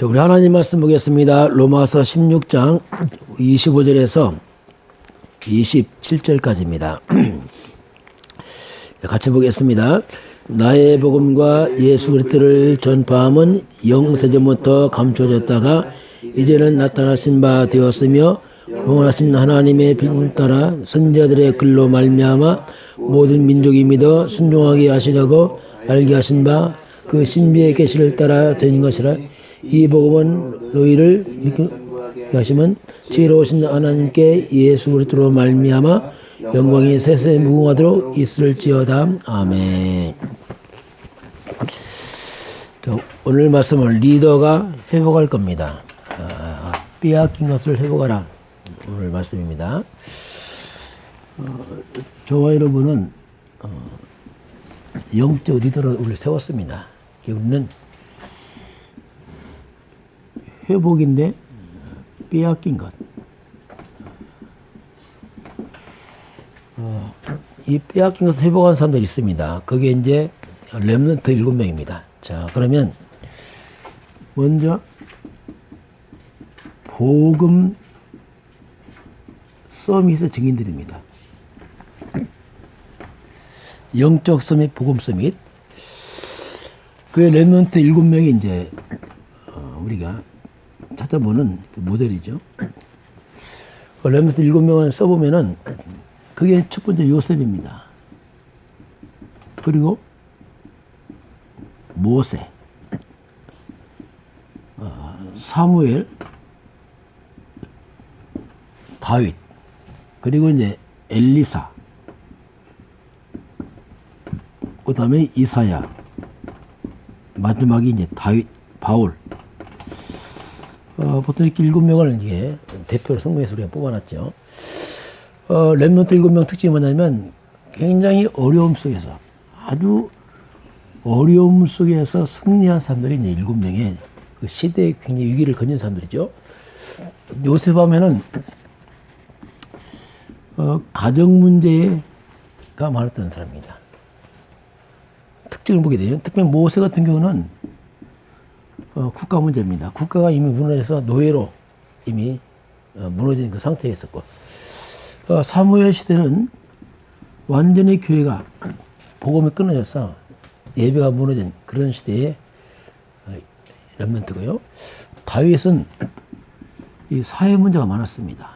자, 우리 하나님 말씀 보겠습니다. 로마서 16장 25절에서 27절까지입니다. 같이 보겠습니다. 나의 복음과 예수 그리스도를 전파함은 영세전부터 감춰졌다가 이제는 나타나신 바 되었으며 영원하신 하나님의 빛을 따라 선지자들의 글로 말미암아 모든 민족이 믿어 순종하게 하시려고 알게 하신 바 그 신비의 계시를 따라 된 것이라. 이 복음은 너희를 믿게 하시면 지혜로우신 하나님께 예수 그리스도로 말미암아 영광이 세세 무궁하도록 있을지어다. 아멘. 오늘 말씀을 리더가 회복할 겁니다. 빼앗긴 것을 회복하라. 오늘 말씀입니다. 저와 여러분은 영적 리더를 우리 세웠습니다. 우리는 회복인데 빼앗긴 것. 이 빼앗긴 것을 회복한 사람들이 있습니다. 그게 이제 렘넌트 7명입니다. 자, 그러면 먼저 복음 서밋의 증인들입니다. 영적 서밋, 복음 서밋. 그 렘넌트 7명이 이제 우리가 찾아보는 그 모델이죠. 그 렘넌트 7명을 써보면은 그게 첫 번째 요셉입니다. 그리고 모세, 사무엘, 다윗, 그리고 이제 엘리사, 그 다음에 이사야, 마지막이 이제 다윗, 바울. 보통 이렇게 7명을 이게 대표로 성경에서 우리가 뽑아놨죠. 렘넌트 7명 특징이 뭐냐면 굉장히 어려움 속에서, 아주 어려움 속에서 승리한 사람들이 이제 7명의 그 시대에 굉장히 위기를 건진 사람들이죠. 요셉 하면은 가정 문제가 많았던 사람입니다. 특징을 보게 되면, 특히 모세 같은 경우는 국가 문제입니다. 국가가 이미 무너져서 노예로 이미 무너진 그 상태에 있었고, 사무엘 시대는 완전히 교회가 복음이 끊어져서 예배가 무너진 그런 시대의 렘넌트고요. 다윗은 이 사회 문제가 많았습니다.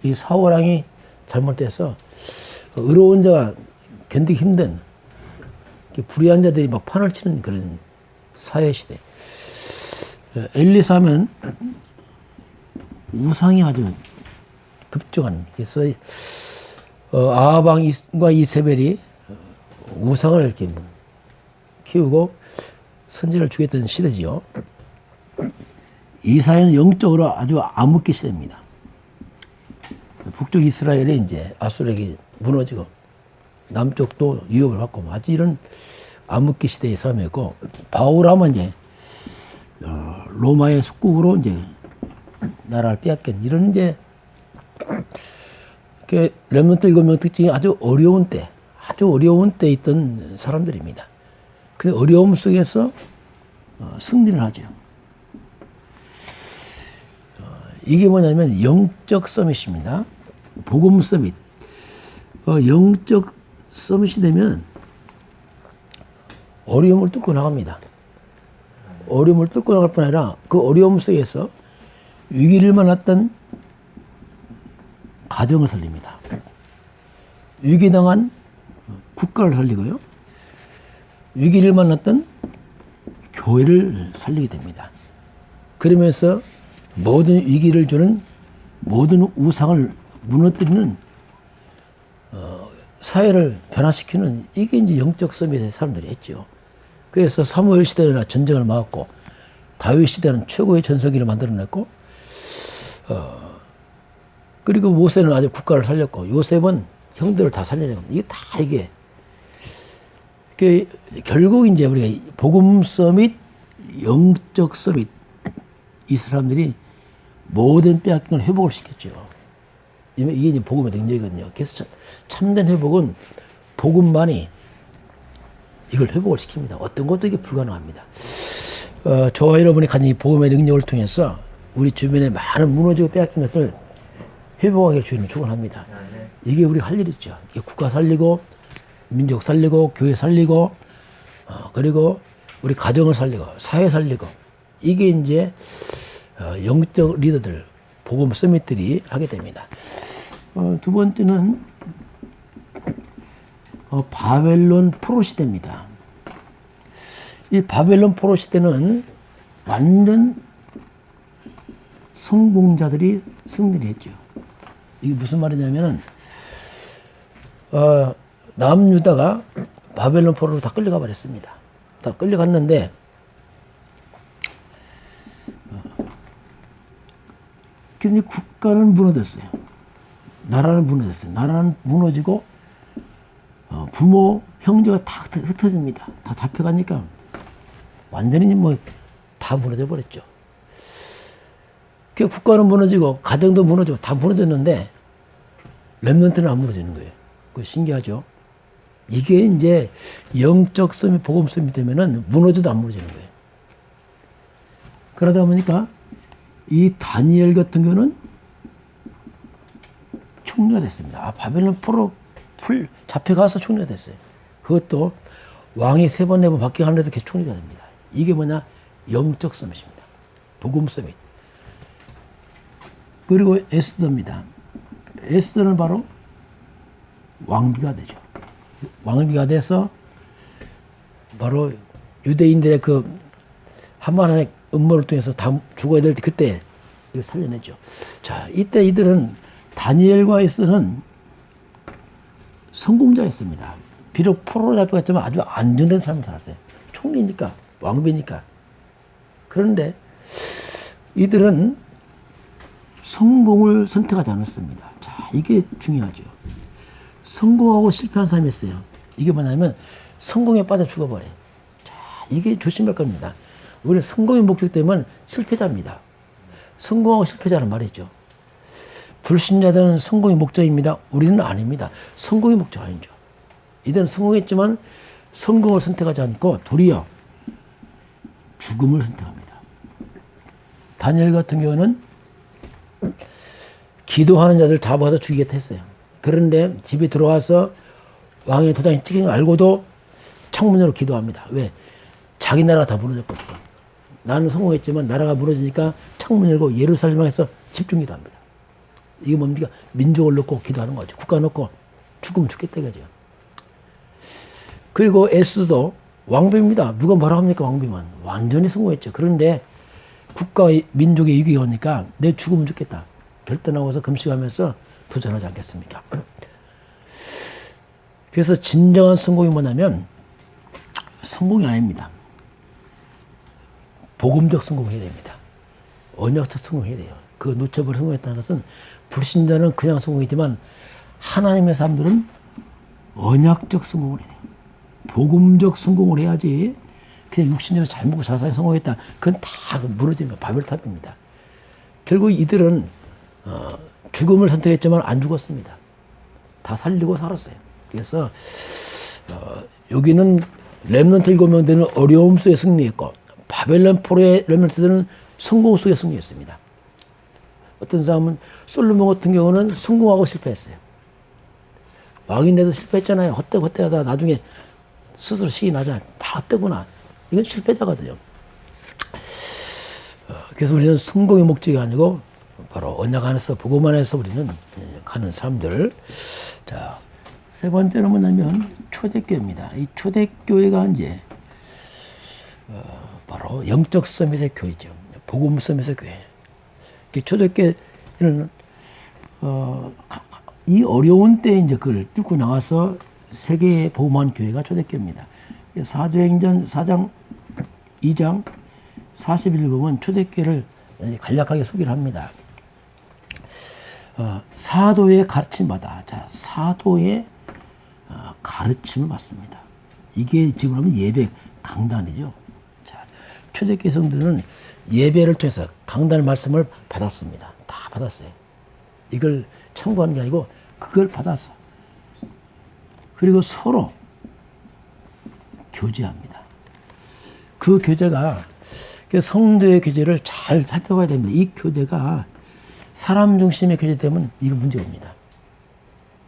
이 사울왕이 잘못돼서 의로운 자가 견디기 힘든 불의한 자들이 막 판을 치는 그런 사회 시대. 엘리사면 우상이 아주 급증한, 그래서 아합왕과 이세벨이 우상을 이렇게 키우고 선지를 주겠다는 시대지요. 이사야는 영적으로 아주 암흑기 시대입니다. 북쪽 이스라엘이 이제 아수르에게 무너지고 남쪽도 위협을 받고 아주 이런 암흑기 시대의 사람이었고, 바울하면 이제 로마의 속국으로 이제 나라를 빼앗긴 이런 이제 그 렘넌트 7명 특징이 아주 어려운 때에 있던 사람들입니다. 그 어려움 속에서 승리를 하죠. 이게 뭐냐면 영적 서밋입니다. 복음 서밋. 영적 서밋이 되면 어려움을 뚫고 나갑니다. 어려움을 뚫고 나갈 뿐 아니라 그 어려움 속에서 위기를 만났던 가정을 살립니다. 위기당한 국가를 살리고요. 위기를 만났던 교회를 살리게 됩니다. 그러면서 모든 위기를 주는 모든 우상을 무너뜨리는 사회를 변화시키는, 이게 이제 영적 서밋의 사람들이 했죠. 그래서 사무엘 시대나 전쟁을 막았고, 다윗 시대는 최고의 전성기를 만들어냈고, 그리고 모세는 아주 국가를 살렸고, 요셉은 형들을 다 살려내고, 이게 다 이게 결국 이제 우리가 복음 서밋, 영적 서밋, 이 사람들이 모든 빼앗긴 걸 회복을 시켰죠. 이게 이제 복음의 능력이거든요. 그래서 참된 회복은 복음만이 이걸 회복을 시킵니다. 어떤 것도 이게 불가능합니다. 저와 여러분이 가진 이 복음의 능력을 통해서 우리 주변에 많은 무너지고 빼앗긴 것을 회복하게 주님은 축원합니다. 이게 우리 할 일이죠. 이게 국가 살리고 민족 살리고 교회 살리고 그리고 우리 가정을 살리고 사회 살리고 이게 이제 영적 리더들 복음 서밋들이 하게 됩니다. 두 번째는 바벨론 포로 시대입니다. 이 바벨론 포로 시대는 완전 성공자들이 승리를 했죠. 이게 무슨 말이냐면은 남유다가 바벨론 포로로 다 끌려가 버렸습니다. 다 끌려갔는데 그래서 국가는 무너졌어요. 나라는 무너졌어요. 나라는 무너지고 부모, 형제가 다 흩어집니다. 다 잡혀가니까 완전히 뭐 다 무너져 버렸죠. 그 국가는 무너지고 가정도 무너지고 다 무너졌는데 렘넌트는 안 무너지는 거예요. 그거 신기하죠. 이게 이제 영적 섬이 복음 섬이 되면은 무너져도 안 무너지는 거예요. 그러다 보니까 이 다니엘 같은 경우는 총리가 됐습니다. 바벨론 포로 잡혀가서 총리가 됐어요. 그것도 왕이 3번 4번 바뀌어가는데도 계속 총리가 됩니다. 이게 뭐냐? 영적 서밋입니다. 복음 서밋. 그리고 에스더입니다. 에스더는 바로 왕비가 되죠. 왕비가 돼서 바로 유대인들의 그 하만의 음모를 통해서 다 죽어야 될 때 그때 이걸 살려냈죠. 자, 이때 이들은 다니엘과 에스더는 성공자였습니다. 비록 포로로 잡혀갔지만 아주 안전한 삶을 살았어요. 총리니까, 왕비니까. 그런데 이들은 성공을 선택하지 않았습니다. 자, 이게 중요하죠. 성공하고 실패한 사람이 있어요. 이게 뭐냐면 성공에 빠져 죽어버려요. 자, 이게 조심할 겁니다. 우리는 성공의 목적 때문에 실패자입니다. 성공하고 실패자는 말이죠. 불신자들은 성공의 목적입니다. 우리는 아닙니다. 성공의 목적 아니죠. 이들은 성공했지만 성공을 선택하지 않고 도리어 죽음을 선택합니다. 다니엘 같은 경우는 기도하는 자들 잡아서 죽이겠다 했어요. 그런데 집에 들어와서 왕의 도장이 찍힌 걸 알고도 창문으로 기도합니다. 왜? 자기 나라가 다 무너졌거든요. 나는 성공했지만 나라가 무너지니까 창문 열고 예루살렘에서 집중 기도합니다. 이게 뭡니까? 민족을 놓고 기도하는 거죠. 국가 놓고 죽으면 죽겠다 이거죠. 그리고 에스도 왕비입니다. 누가 뭐라 합니까? 왕비만. 완전히 성공했죠. 그런데 국가 민족의 위기가 오니까 내 죽으면 죽겠다. 결단하고서 금식하면서 도전하지 않겠습니까? 그래서 진정한 성공이 뭐냐면 성공이 아닙니다. 복음적 성공해야 됩니다. 언약적 성공해야 돼요. 그 놓쳐버려 성공했다는 것은 불신자는 그냥 성공이지만 하나님의 사람들은 언약적 성공을 해야 돼요. 복음적 성공을 해야지 그냥 육신적으로 잘 먹고 잘 살고 성공했다. 그건 다 무너지는 거 바벨탑입니다. 결국 이들은 죽음을 선택했지만 안 죽었습니다. 다 살리고 살았어요. 그래서 여기는 렘넌트 7명 되는 어려움 속에 승리했고 바벨론 포로의 렘넌트들은 성공 속에 승리했습니다. 어떤 사람은 솔로몬 같은 경우는 성공하고 실패했어요. 왕이 돼서 실패했잖아요. 헛되하다 나중에 스스로 시인하잖아요. 다 헛되구나. 이건 실패자거든요. 그래서 우리는 성공의 목적이 아니고 바로 언약 안에서 복음 안에서 우리는 가는 사람들. 자, 세 번째는 뭐냐면 초대교회입니다. 이 초대교회가 이제 바로 영적 서밋의 교회죠. 복음 서밋의 교회. 초대교회는 이 어려운 때에 이제 그걸 뚫고 나가서 세계에 복음한 교회가 초대교회입니다. 사도행전 4장 2장 41절 보면 초대교회를 간략하게 소개를 합니다. 사도의 가르침 받아. 자, 사도의 가르침을 받습니다. 이게 지금 하면 예배 강단이죠. 자, 초대교회 성도는 예배를 통해서 강단 말씀을 받았습니다. 다 받았어요. 이걸 참고하는 게 아니고 그걸 받았어. 그리고 서로 교제합니다. 그 교제가 그 성도의 교제를 잘 살펴봐야 됩니다. 이 교제가 사람 중심의 교제되면 이거 문제입니다.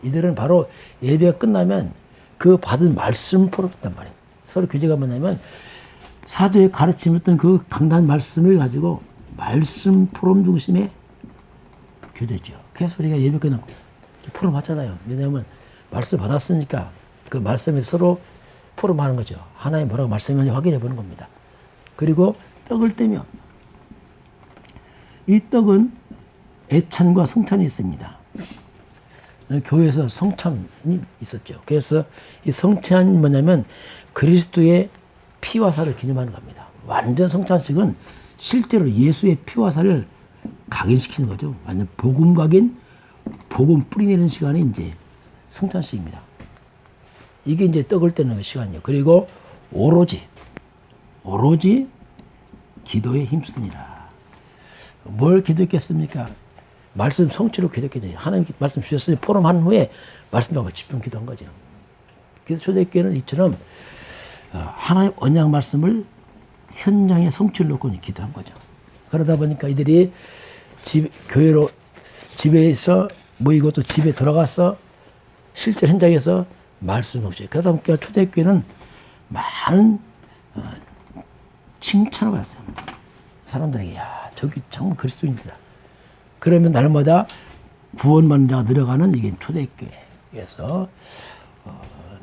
이들은 바로 예배가 끝나면 그 받은 말씀 풀었단 말이에요. 서로 교제가 뭐냐면 사도의 가르침했던 그 강단 말씀을 가지고 말씀 포럼 중심의 교제죠. 그래서 우리가 예배 끝나고 포럼 하잖아요. 왜냐하면 말씀 받았으니까 그 말씀에서 서로 포럼하는 거죠. 하나님 뭐라고 말씀하는지 확인해 보는 겁니다. 그리고 떡을 떼면 이 떡은 애찬과 성찬이 있습니다. 교회에서 성찬이 있었죠. 그래서 이 성찬이 뭐냐면 그리스도의 피와 살을 기념하는 겁니다. 완전 성찬식은 실제로 예수의 피와 살을 각인시키는 거죠. 완전 복음 각인, 복음 뿌리내는 시간이 이제 성찬식입니다. 이게 이제 떡을 떼는 시간이에요. 그리고 오로지 기도에 힘쓰니라. 뭘 기도했겠습니까? 말씀 성취로 기도했겠죠. 하나님 말씀 주셨으니 포럼한 후에 말씀하고 집중 기도한 거죠. 그래서 초대교회는 이처럼 하나님 언약 말씀을 현장에 성취를 놓고 기도한 거죠. 그러다 보니까 이들이 교회로 집에서 모이고 또 집에 돌아가서 실제 현장에서 말씀 없이. 그러다 보니까 초대교회는 많은 칭찬을 받았어요. 사람들에게 야 저기 정말 그리스도인이다. 그러면 날마다 구원받는 자가 늘어가는 이게 초대교회에서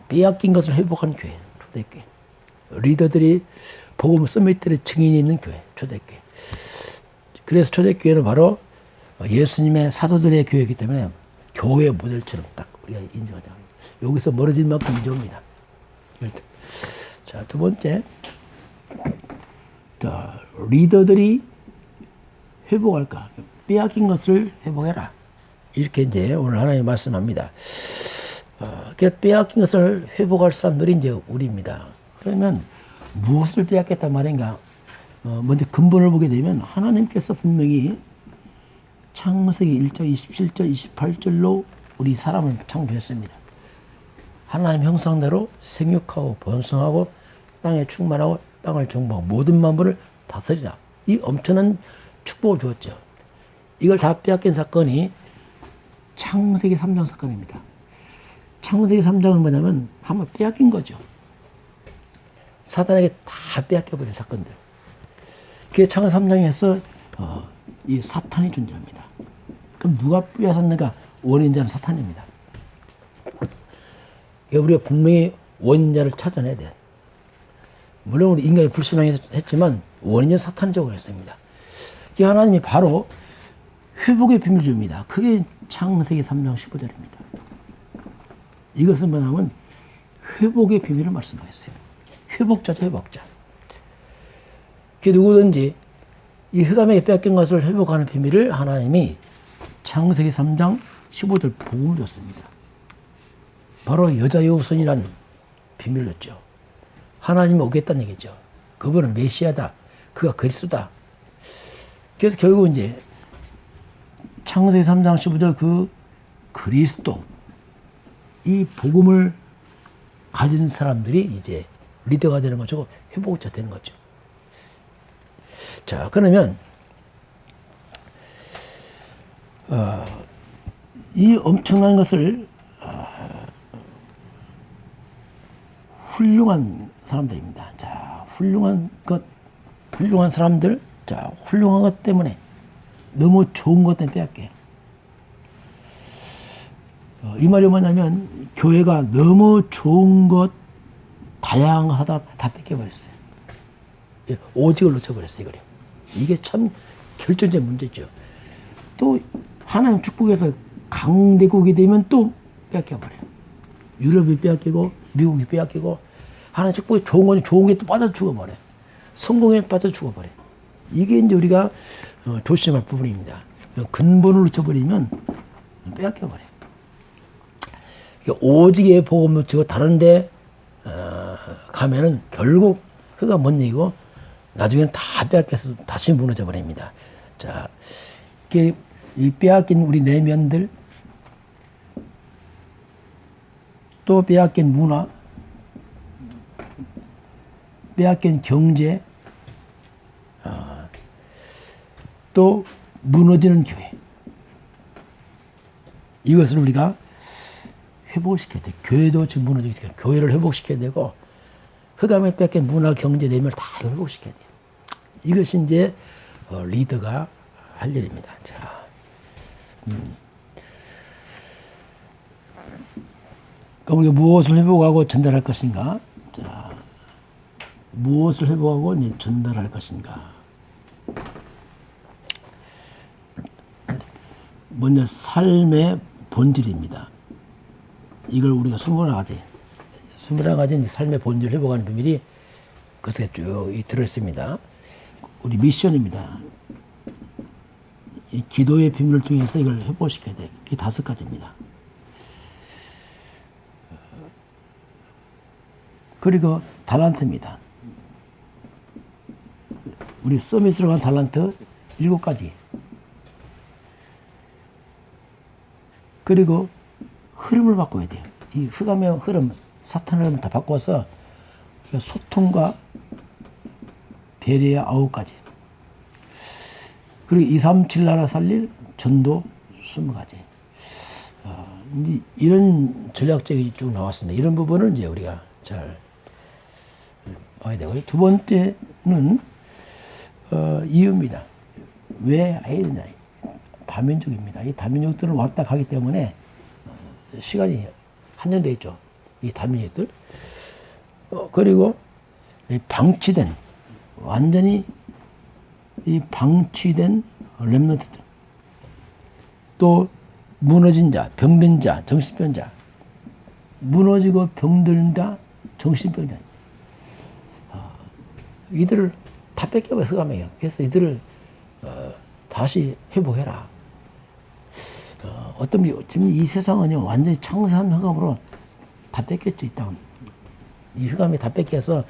빼앗긴 것을 회복하는 교회, 초대교회. 리더들이 복음 서밋들의 증인이 있는 교회, 초대교회. 그래서 초대교회는 바로 예수님의 사도들의 교회이기 때문에 교회 모델처럼 딱 우리가 인정하자. 여기서 멀어질 만큼 인정합니다. 자, 두 번째. 자, 리더들이 회복할까? 빼앗긴 것을 회복해라. 이렇게 이제 오늘 하나님 말씀합니다. 빼앗긴 것을 회복할 사람들이 이제 우리입니다. 그러면 무엇을 빼앗겼단 말인가? 먼저 근본을 보게 되면 하나님께서 분명히 창세기 1장 27절 28절로 우리 사람을 창조했습니다. 하나님 형상대로 생육하고 번성하고 땅에 충만하고 땅을 정복하고 모든 만물을 다스리라. 이 엄청난 축복을 주었죠. 이걸 다 빼앗긴 사건이 창세기 3장 사건입니다. 창세기 3장은 뭐냐면 한번 빼앗긴 거죠. 사단에게 다 빼앗겨버린 사건들. 그게 창세기 3장에서 이 사탄이 존재합니다. 그럼 누가 빼앗았는가? 원인자는 사탄입니다. 우리가 분명히 원인자를 찾아내야 돼. 물론 우리 인간이 불신앙했지만 원인은 사탄이라고 했습니다. 하나님이 바로 회복의 비밀을 줍니다. 그게 창세기 3장 15절입니다. 이것은 뭐냐면 회복의 비밀을 말씀하셨어요. 회복자죠, 회복자. 그 누구든지 이 흑암에게 빼앗긴 것을 회복하는 비밀을 하나님이 창세기 3장 15절 복음을 줬습니다. 바로 여자의 후손이란 비밀을 줬죠. 하나님이 오겠다는 얘기죠. 그분은 메시아다. 그가 그리스도다. 그래서 결국 이제 창세기 3장 15절 그 그리스도 이 복음을 가진 사람들이 이제 리더가 되는 거죠. 회복자 되는 거죠. 자, 그러면 이 엄청난 것을 훌륭한 사람들입니다. 자, 훌륭한 사람들, 자, 훌륭한 것 때문에 너무 좋은 것 때문에 빼앗게. 이 말이 뭐냐면 교회가 너무 좋은 것, 다양하다 다 뺏겨버렸어요. 오직을 놓쳐버렸어요. 이게 참 결정적인 문제죠. 또 하나님 축복에서 강대국이 되면 또 빼앗겨버려요. 유럽이 빼앗기고 미국이 빼앗기고 하나님 축복이 좋은 건 좋은 게 또 빠져 죽어버려요. 성공에 빠져 죽어버려요. 이게 이제 우리가 조심할 부분입니다. 근본을 놓쳐버리면 빼앗겨버려요. 오직의 복음을 놓치고 다른데 가면은 결국 그가 못 이기고 나중에는 다 빼앗겨서 다시 무너져 버립니다. 자, 이 빼앗긴 우리 내면들, 또 빼앗긴 문화, 빼앗긴 경제, 또 무너지는 교회. 이것을 우리가 회복시켜야 돼. 교회도 지금 무너지기 때문에 교회를 회복시켜야 되고 흑암에 뺏긴 문화, 경제, 내면을 다 회복시켜야 돼요. 이것이 이제 리더가 할 일입니다. 자, 그럼 우리가 무엇을 회복하고 전달할 것인가? 자, 무엇을 회복하고 이제 전달할 것인가? 먼저 삶의 본질입니다. 이걸 우리가 21가지 이제 삶의 본질을 회복하는 비밀이 그것에 쭉 들어있습니다. 우리 미션입니다. 이 기도의 비밀을 통해서 이걸 회복시켜야 돼. 이게 5가지입니다. 그리고 달란트입니다. 우리 서밋으로 간 달란트 7가지. 그리고 흐름을 바꿔야 돼요. 이 흑암의 흐름, 사탄의 흐름을 다 바꿔서 소통과 배려의 9가지. 그리고 237 나라 살릴 전도 20가지. 이런 전략적이 쭉 나왔습니다. 이런 부분을 이제 우리가 잘 봐야 되고요. 두 번째는 이유입니다. 왜 해야 되냐. 다민족입니다. 이 다민족들은 왔다 가기 때문에 시간이 한정되어 있죠. 이 다민족들. 그리고 방치된, 완전히 이 방치된 렘넌트들. 또 무너진 자, 병든 자, 정신병자. 무너지고 병든 자, 정신병자. 이들을 다 뺏겨봐요, 흑암에요. 그래서 이들을 다시 회복해라. 어떤 지금 이 세상은요 완전히 창세한 흑암으로 다 뺏겼죠. 이 땅. 이 흑암이 다 뺏겨서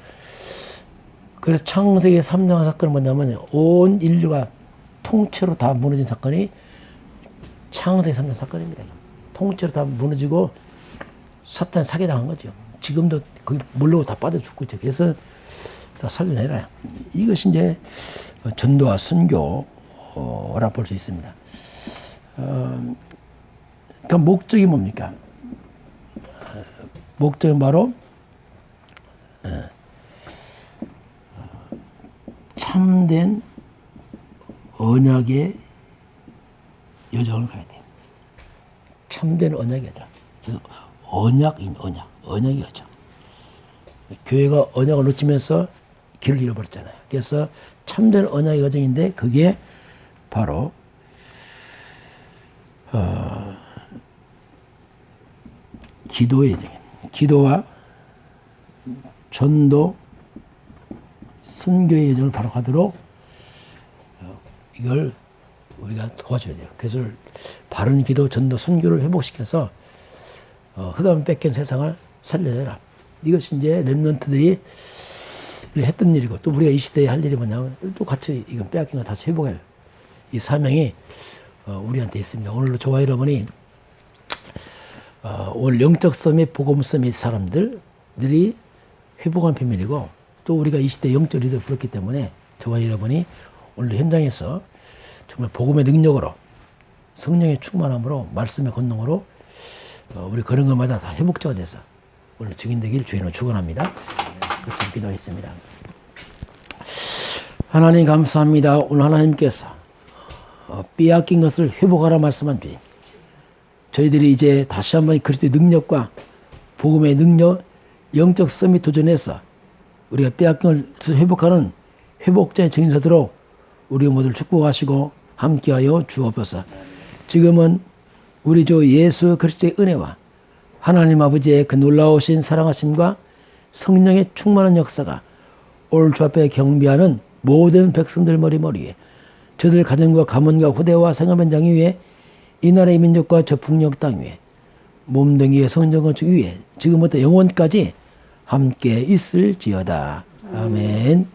그래서 창세기 3장 사건은 뭐냐면 온 인류가 통째로 다 무너진 사건이 창세기 3장 사건입니다. 통째로 다 무너지고 사탄 사기당한 거죠. 지금도 거기 물로 다 빠져 죽고 있죠. 그래서 다 살려내라. 이것이 이제 전도와 선교라 볼 수 있습니다. 그 목적이 뭡니까? 목적은 바로 참된 언약의 여정을 가야 돼요. 참된 언약의 여정. 언약의 여정. 교회가 언약을 놓치면서 길을 잃어버렸잖아요. 그래서 참된 언약의 여정인데 그게 바로 기도의 여정이에요. 기도와 전도, 선교의 여정을 바로 가도록 이걸 우리가 도와줘야 돼요. 그래서 바른 기도, 전도, 선교를 회복시켜서 흑암 뺏긴 세상을 살려내라. 이것이 이제 렘넌트들이 했던 일이고 또 우리가 이 시대에 할 일이 뭐냐면 또 같이 이건 빼앗긴 거 다시 회복해요. 이 사명이 우리한테 있습니다. 오늘도 저와 여러분이 오늘 영적 서밋, 복음 서밋 사람들이 회복한 비밀이고 또 우리가 이 시대 영적 리더를 불렀기 때문에 저와 여러분이 오늘 현장에서 정말 복음의 능력으로 성령의 충만함으로 말씀의 권능으로 우리 그런 것마다 다 회복자가 돼서 오늘 증인되길 주님으로 축원합니다. 끝으로 기도하겠습니다. 하나님 감사합니다. 오늘 하나님께서 빼앗긴 것을 회복하라 말씀한 주님. 저희들이 이제 다시 한번 그리스도의 능력과 복음의 능력, 영적 서밋 도전해서 우리가 빼앗긴 것을 회복하는 회복자의 증인서도록 우리 모두를 축복하시고 함께하여 주옵소서. 지금은 우리 주 예수 그리스도의 은혜와 하나님 아버지의 그 놀라우신 사랑하심과 성령의 충만한 역사가 오늘 주 앞에 경배하는 모든 백성들 머리머리에 저들 가정과 가문과 후대와 생활 현장 위에 이 나라의 민족과 저 북녘 땅 위에 몸뚱이의 성전 건축 위에 지금부터 영원까지 함께 있을지어다. 아멘.